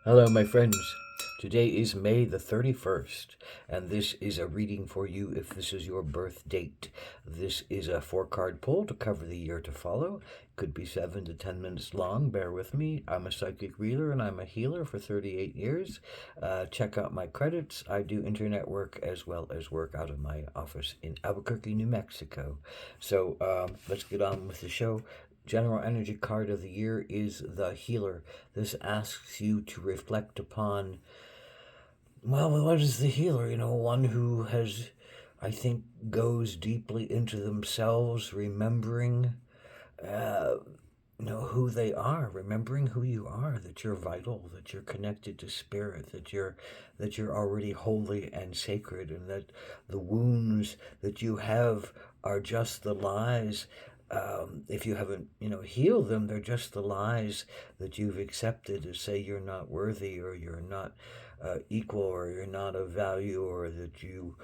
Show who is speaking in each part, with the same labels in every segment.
Speaker 1: Hello, my friends. Today is May the 31st, and this is a reading for you if this is your birth date. This is a four-card pull to cover the year to follow. Could be 7 to 10 minutes long. Bear with me. I'm a psychic reader and I'm a healer for 38 years. Check out my credits. I do internet work as well as work out of my office in Albuquerque, New Mexico. So let's get on with the show. General energy card of the year is the healer. This asks you to reflect upon, well, what is the healer? One who has, I think, goes deeply into themselves, remembering, uh, who they are, remembering who you are, that you're vital, that you're connected to spirit, that you're already holy and sacred, and that the wounds that you have are just the lies. If you haven't, healed them, they're just the lies that you've accepted to say you're not worthy, or you're not equal, or you're not of value, or that you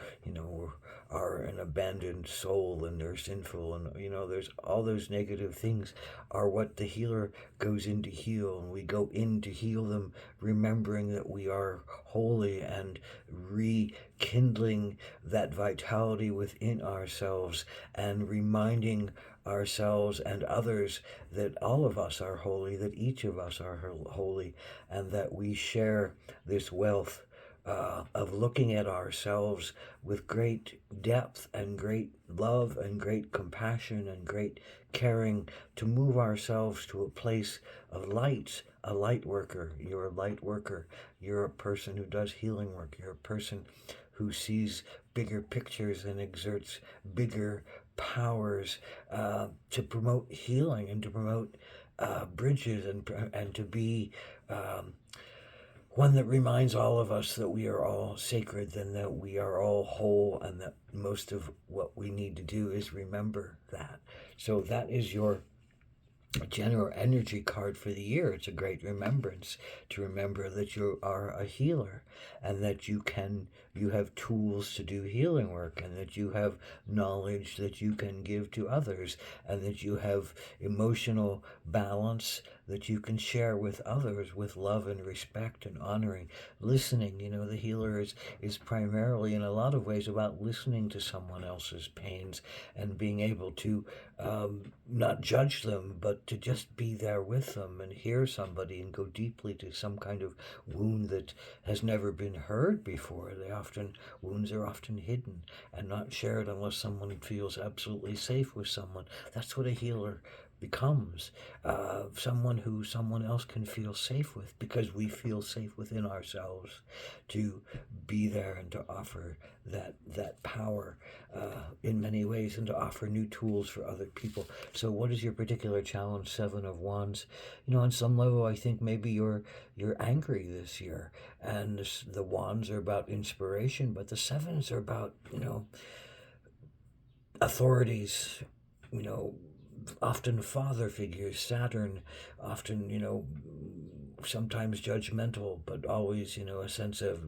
Speaker 1: are an abandoned soul and they're sinful, and there's all those negative things are what the healer goes in to heal, and we go in to heal them, remembering that we are holy and rekindling that vitality within ourselves, and reminding ourselves and others that all of us are holy, that each of us are holy, and that we share this wealth of looking at ourselves with great depth and great love and great compassion and great caring, to move ourselves to a place of light, a light worker. You're a light worker. You're a person who does healing work. You're a person who sees bigger pictures and exerts bigger powers to promote healing and to promote bridges, and to be one that reminds all of us that we are all sacred and that we are all whole, and that most of what we need to do is remember that. So that is your general energy card for the year. It's a great remembrance to remember that you are a healer, and that you have tools to do healing work, and that you have knowledge that you can give to others, and that you have emotional balance that you can share with others with love and respect and honoring, listening. The healer is primarily, in a lot of ways, about listening to someone else's pains and being able to not judge them, but to just be there with them and hear somebody and go deeply to some kind of wound that has never been heard before. Wounds are often hidden and not shared unless someone feels absolutely safe with someone. That's what a healer becomes, someone who someone else can feel safe with, because we feel safe within ourselves to be there and to offer that power in many ways, and to offer new tools for other people. So what is your particular challenge? Seven of Wands. On some level, I think maybe you're angry this year, and the Wands are about inspiration, but the Sevens are about authorities, you know, often father figures. Saturn, often, sometimes judgmental, but always, a sense of,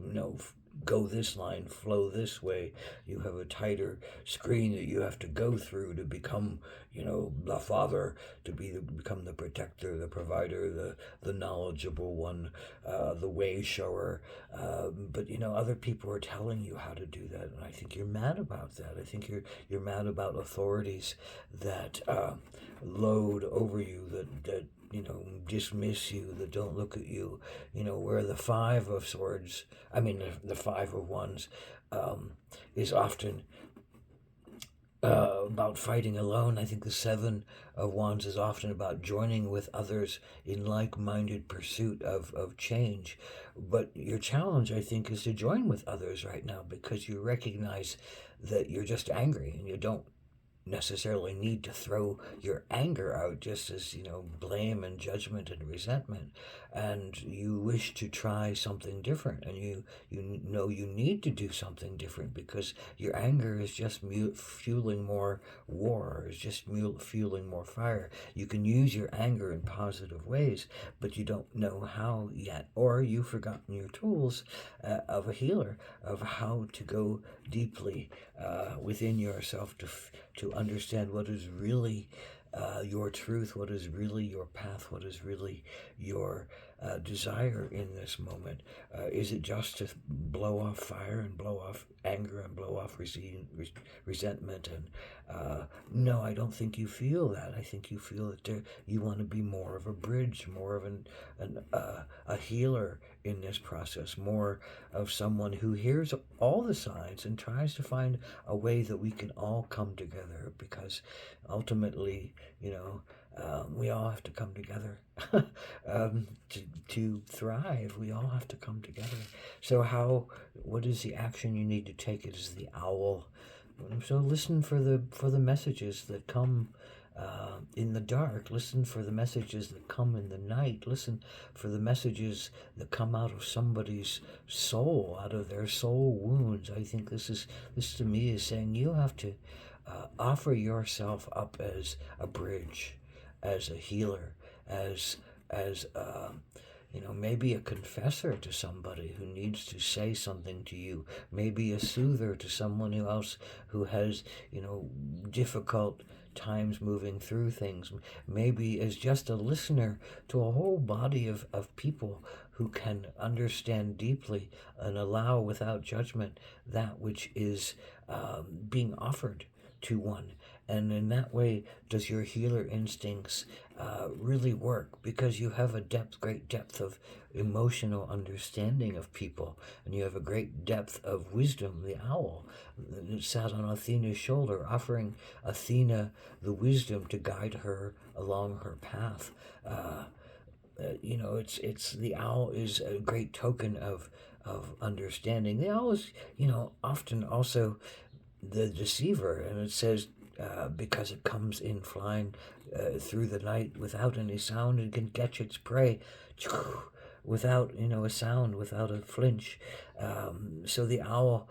Speaker 1: go this line, flow this way. You have a tighter screen that you have to go through to become, the father, to become the protector, the provider, the knowledgeable one, the way shower. But other people are telling you how to do that, and I think you're mad about that. I think you're mad about authorities that load over you, that dismiss you, that don't look at you. Where the Five of Swords, I mean, the Five of Wands, is often about fighting alone. I think the Seven of Wands is often about joining with others in like-minded pursuit of change. But your challenge, I think, is to join with others right now, because you recognize that you're just angry, and you don't necessarily need to throw your anger out just as blame and judgment and resentment, and you wish to try something different, and you need to do something different, because your anger is just fueling more war, is just fueling more fire. You can use your anger in positive ways, but you don't know how yet, or you've forgotten your tools of a healer, of how to go deeply within yourself to understand what is really your truth, what is really your path, what is really your desire in this moment? Is it just to blow off fire and blow off anger and blow off resentment? And no, I don't think you feel that. I think you feel that you want to be more of a bridge, more of a healer in this process, more of someone who hears all the signs and tries to find a way that we can all come together, because ultimately, we all have to come together to thrive. We all have to come together. So what is the action you need to take? It is the owl. So listen for the messages that come in the dark. Listen for the messages that come in the night. Listen for the messages that come out of somebody's soul, out of their soul wounds. I think this to me is saying you have to offer yourself up as a bridge, as a healer, as maybe a confessor to somebody who needs to say something to you, maybe a soother to someone else who has, difficult times moving through things, maybe as just a listener to a whole body of people who can understand deeply and allow without judgment that which is being offered to one. And in that way, does your healer instincts really work, because you have a great depth of emotional understanding of people, and you have a great depth of wisdom. The owl sat on Athena's shoulder, offering Athena the wisdom to guide her along her path. It's the owl is a great token of understanding. The owl is, often also the deceiver, and it says because it comes in flying through the night without any sound, and can catch its prey without a sound, without a flinch. So the owl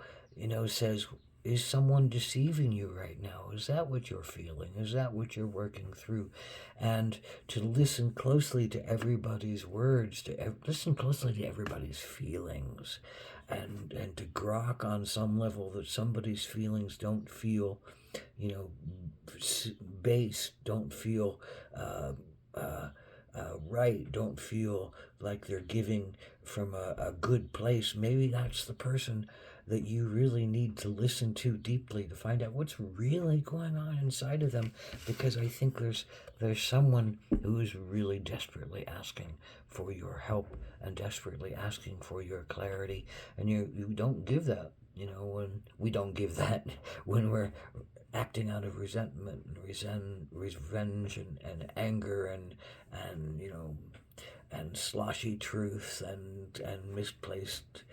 Speaker 1: says, is someone deceiving you right now? Is that what you're feeling? Is that what you're working through? And to listen closely to everybody's words, listen closely to everybody's feelings, and to grok on some level that somebody's feelings don't feel, base, don't feel right, don't feel like they're giving from a good place. Maybe that's the person that you really need to listen to deeply to find out what's really going on inside of them, because I think there's someone who is really desperately asking for your help and desperately asking for your clarity, and you don't give that. When we don't give that, when we're acting out of resentment, revenge, and anger, and sloshy truths, and misplaced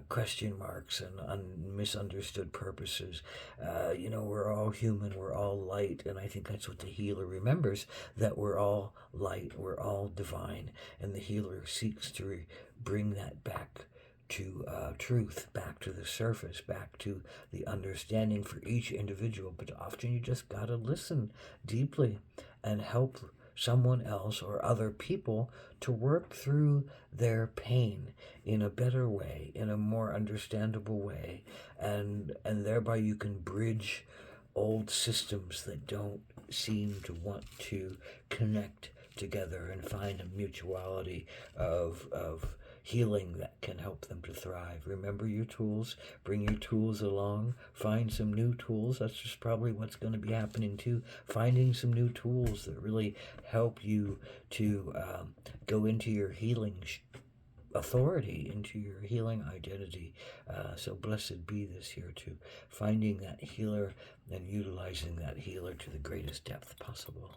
Speaker 1: question marks, and misunderstood purposes. We're all human, we're all light, and I think that's what the healer remembers, that we're all light, we're all divine, and the healer seeks to bring that back to truth, back to the surface, back to the understanding for each individual. But often you just got to listen deeply and help someone else or other people to work through their pain in a better way, in a more understandable way, and thereby you can bridge old systems that don't seem to want to connect together and find a mutuality of healing that can help them to thrive. Remember your tools, bring your tools along, find some new tools. That's just probably what's going to be happening too, finding some new tools that really help you to go into your healing authority, into your healing identity. So blessed be this year too, finding that healer and utilizing that healer to the greatest depth possible.